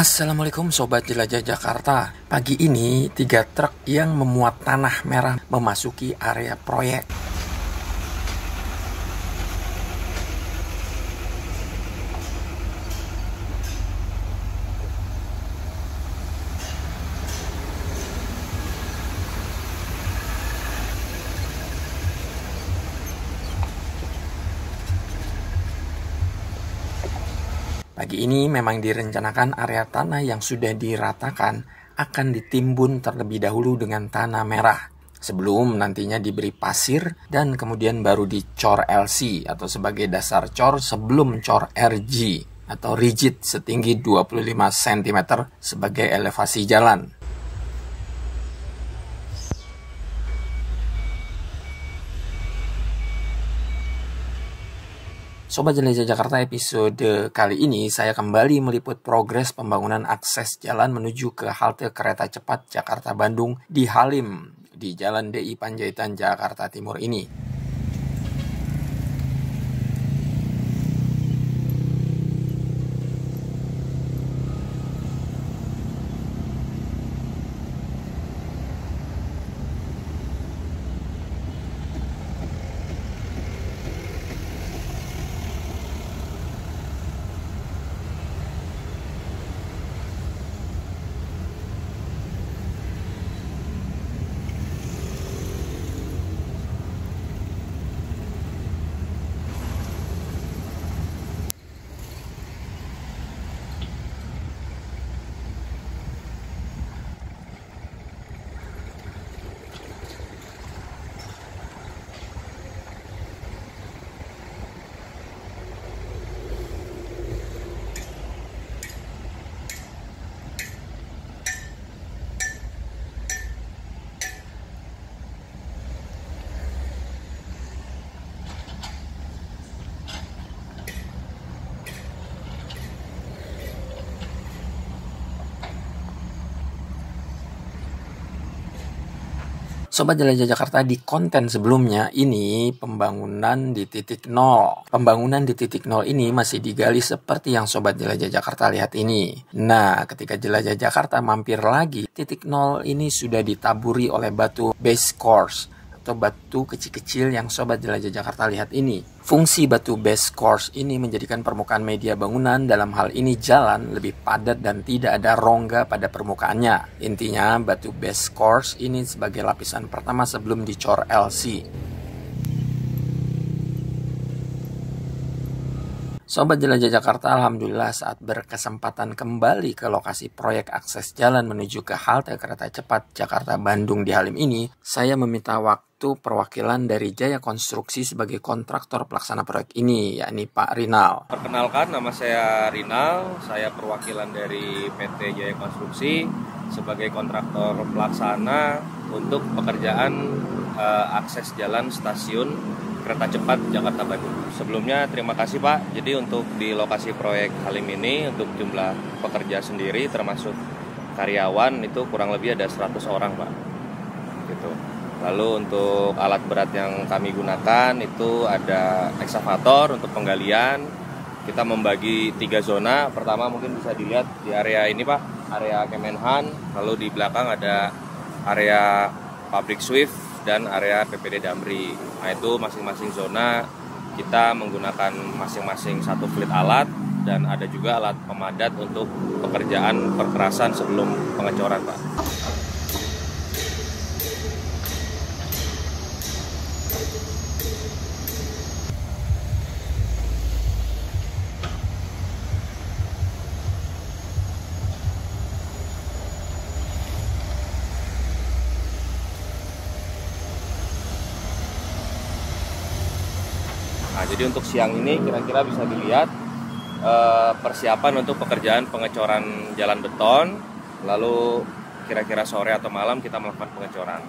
Assalamualaikum Sobat Jelajah Jakarta. Pagi ini 3 truk yang memuat tanah merah memasuki area proyek. Pagi ini memang direncanakan area tanah yang sudah diratakan akan ditimbun terlebih dahulu dengan tanah merah sebelum nantinya diberi pasir dan kemudian baru dicor LC atau sebagai dasar cor sebelum cor RG atau rigid setinggi 25 cm sebagai elevasi jalan. Sobat Jelajah Jakarta, episode kali ini saya kembali meliput progres pembangunan akses jalan menuju ke halte kereta cepat Jakarta-Bandung di Halim di Jalan DI Panjaitan Jakarta Timur ini. Sobat Jelajah Jakarta, di konten sebelumnya ini pembangunan di titik nol. Pembangunan di titik nol ini masih digali seperti yang Sobat Jelajah Jakarta lihat ini. Nah, ketika Jelajah Jakarta mampir lagi, titik nol ini sudah ditaburi oleh batu base course atau batu kecil-kecil yang Sobat Jelajah Jakarta lihat ini. Fungsi batu base course ini menjadikan permukaan media bangunan, dalam hal ini jalan, lebih padat dan tidak ada rongga pada permukaannya. Intinya batu base course ini sebagai lapisan pertama sebelum dicor LC. Sobat Jelajah Jakarta, alhamdulillah saat berkesempatan kembali ke lokasi proyek akses jalan menuju ke halte kereta cepat Jakarta-Bandung di Halim ini, saya meminta waktu perwakilan dari Jaya Konstruksi sebagai kontraktor pelaksana proyek ini, yakni Pak Rinal. Perkenalkan, nama saya Rinal, saya perwakilan dari PT Jaya Konstruksi sebagai kontraktor pelaksana untuk pekerjaan akses jalan stasiun kereta cepat Jakarta-Bandung. Sebelumnya terima kasih Pak. Jadi untuk di lokasi proyek Halim ini untuk jumlah pekerja sendiri termasuk karyawan itu kurang lebih ada 100 orang Pak. Gitu. Lalu untuk alat berat yang kami gunakan itu ada ekskavator untuk penggalian. Kita membagi 3 zona. Pertama mungkin bisa dilihat di area ini Pak, area Kemenhan. Lalu di belakang ada area Pabrik Swift dan area PPD Damri. Nah itu masing-masing zona kita menggunakan masing-masing satu fleet alat dan ada juga alat pemadat untuk pekerjaan perkerasan sebelum pengecoran Pak. Nah, jadi untuk siang ini kira-kira bisa dilihat persiapan untuk pekerjaan pengecoran jalan beton, lalu kira-kira sore atau malam kita melakukan pengecoran.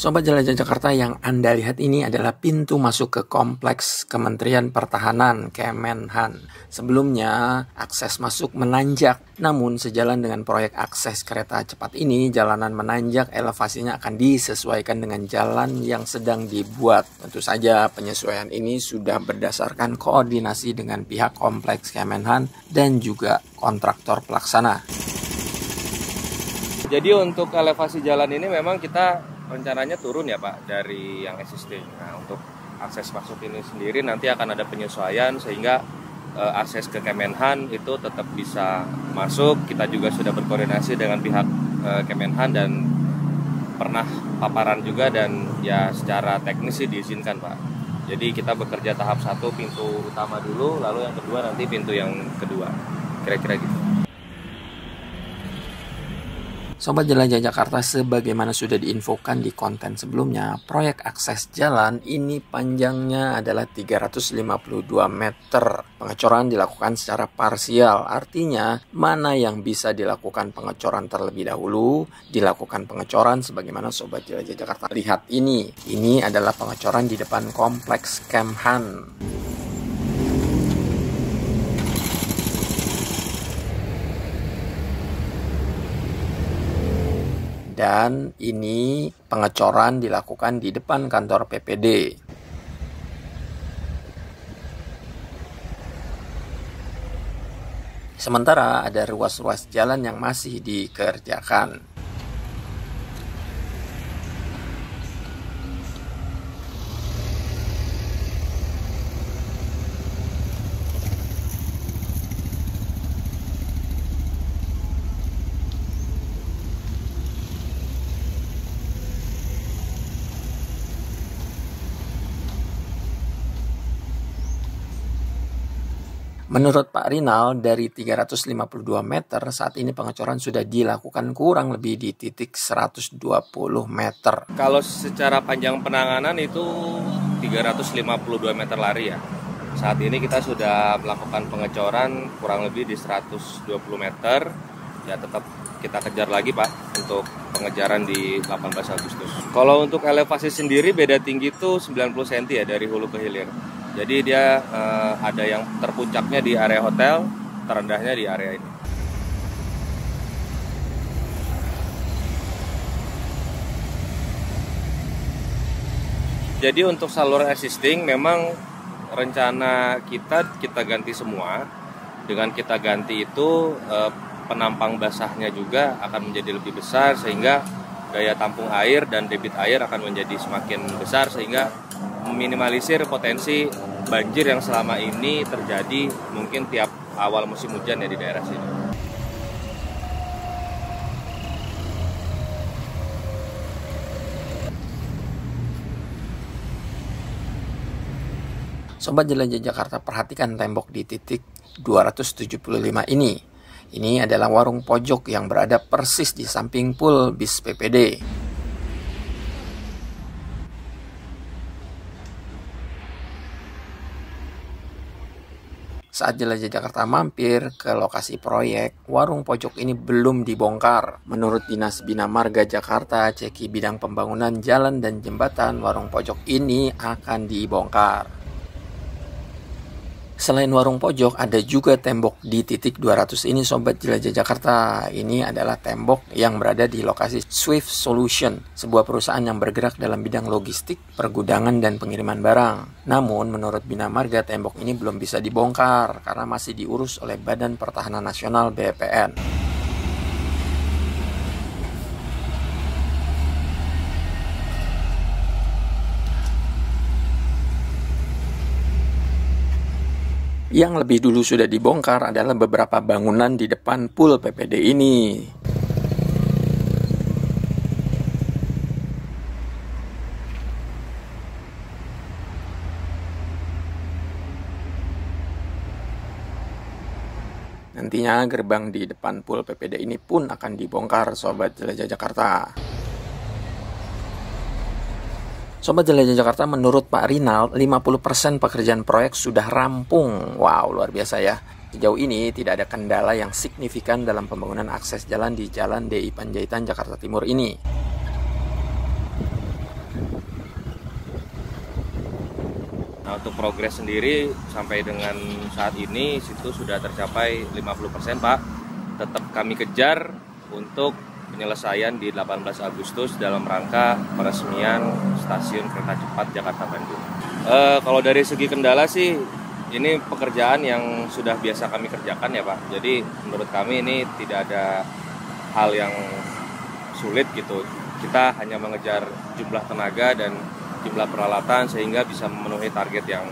Sobat Jelajah Jakarta, yang Anda lihat ini adalah pintu masuk ke kompleks Kementerian Pertahanan Kemenhan. Sebelumnya, akses masuk menanjak. Namun, sejalan dengan proyek akses kereta cepat ini, jalanan menanjak elevasinya akan disesuaikan dengan jalan yang sedang dibuat. Tentu saja, penyesuaian ini sudah berdasarkan koordinasi dengan pihak kompleks Kemenhan dan juga kontraktor pelaksana. Jadi untuk elevasi jalan ini memang kita rencananya turun ya Pak dari yang existing. Nah untuk akses masuk ini sendiri nanti akan ada penyesuaian sehingga akses ke Kemenhan itu tetap bisa masuk. Kita juga sudah berkoordinasi dengan pihak Kemenhan dan pernah paparan juga dan ya secara teknis sih diizinkan Pak. Jadi kita bekerja tahap 1 pintu utama dulu, lalu yang kedua nanti pintu yang kedua. Kira-kira gitu. Sobat Jelajah Jakarta, sebagaimana sudah diinfokan di konten sebelumnya, proyek akses jalan ini panjangnya adalah 352 meter. Pengecoran dilakukan secara parsial, artinya mana yang bisa dilakukan pengecoran terlebih dahulu, dilakukan pengecoran sebagaimana Sobat Jelajah Jakarta lihat ini. Ini adalah pengecoran di depan kompleks Kemhan. Dan ini pengecoran dilakukan di depan kantor PPD. Sementara ada ruas-ruas jalan yang masih dikerjakan. Menurut Pak Rinal, dari 352 meter, saat ini pengecoran sudah dilakukan kurang lebih di titik 120 meter. Kalau secara panjang penanganan itu 352 meter lari ya. Saat ini kita sudah melakukan pengecoran kurang lebih di 120 meter. Ya tetap kita kejar lagi Pak untuk pengejaran di 18 Agustus. Kalau untuk elevasi sendiri beda tinggi itu 90 cm ya dari hulu ke hilir. Jadi dia ada yang terpuncaknya di area hotel, terendahnya di area ini. Jadi untuk saluran existing memang rencana kita ganti semua. Dengan kita ganti itu penampang basahnya juga akan menjadi lebih besar sehingga daya tampung air dan debit air akan menjadi semakin besar sehingga meminimalisir potensi banjir yang selama ini terjadi mungkin tiap awal musim hujan ya di daerah sini. Sobat Jelajah Jakarta, perhatikan tembok di titik 275 ini. Ini adalah warung pojok yang berada persis di samping pool bis PPD. Saat Jelajah Jakarta mampir ke lokasi proyek, warung pojok ini belum dibongkar. Menurut Dinas Bina Marga Jakarta, ceki bidang pembangunan jalan dan jembatan, warung pojok ini akan dibongkar. Selain warung pojok, ada juga tembok di titik 200 ini Sobat Jelajah Jakarta. Ini adalah tembok yang berada di lokasi Swift Solution, sebuah perusahaan yang bergerak dalam bidang logistik, pergudangan, dan pengiriman barang. Namun, menurut Bina Marga, tembok ini belum bisa dibongkar karena masih diurus oleh Badan Pertahanan Nasional BPN. Yang lebih dulu sudah dibongkar adalah beberapa bangunan di depan pool PPD ini. Nantinya gerbang di depan pool PPD ini pun akan dibongkar Sobat Jelajah Jakarta. Sobat Jelajah Jakarta, menurut Pak Rinal, 50% pekerjaan proyek sudah rampung. Wow, luar biasa ya. Sejauh ini tidak ada kendala yang signifikan dalam pembangunan akses jalan di Jalan DI Panjaitan Jakarta Timur ini. Nah, untuk progres sendiri sampai dengan saat ini situ sudah tercapai 50%, Pak. Tetap kami kejar untuk penyelesaian di 18 Agustus dalam rangka peresmian stasiun kereta cepat Jakarta Bandung. Kalau dari segi kendala sih ini pekerjaan yang sudah biasa kami kerjakan ya, Pak. Jadi menurut kami ini tidak ada hal yang sulit gitu. Kita hanya mengejar jumlah tenaga dan jumlah peralatan sehingga bisa memenuhi target yang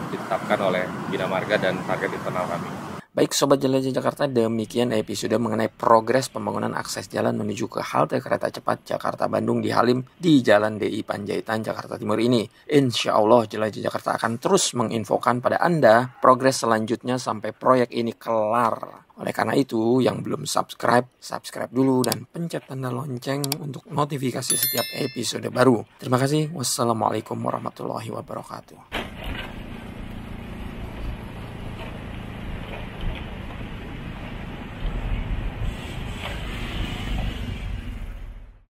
ditetapkan oleh Bina Marga dan target internal kami. Baik Sobat Jelajah Jakarta, demikian episode mengenai progres pembangunan akses jalan menuju ke halte kereta cepat Jakarta Bandung di Halim di Jalan DI Panjaitan Jakarta Timur ini. Insya Allah Jelajah Jakarta akan terus menginfokan pada Anda progres selanjutnya sampai proyek ini kelar. Oleh karena itu, yang belum subscribe dulu dan pencet tanda lonceng untuk notifikasi setiap episode baru. Terima kasih. Wassalamualaikum warahmatullahi wabarakatuh.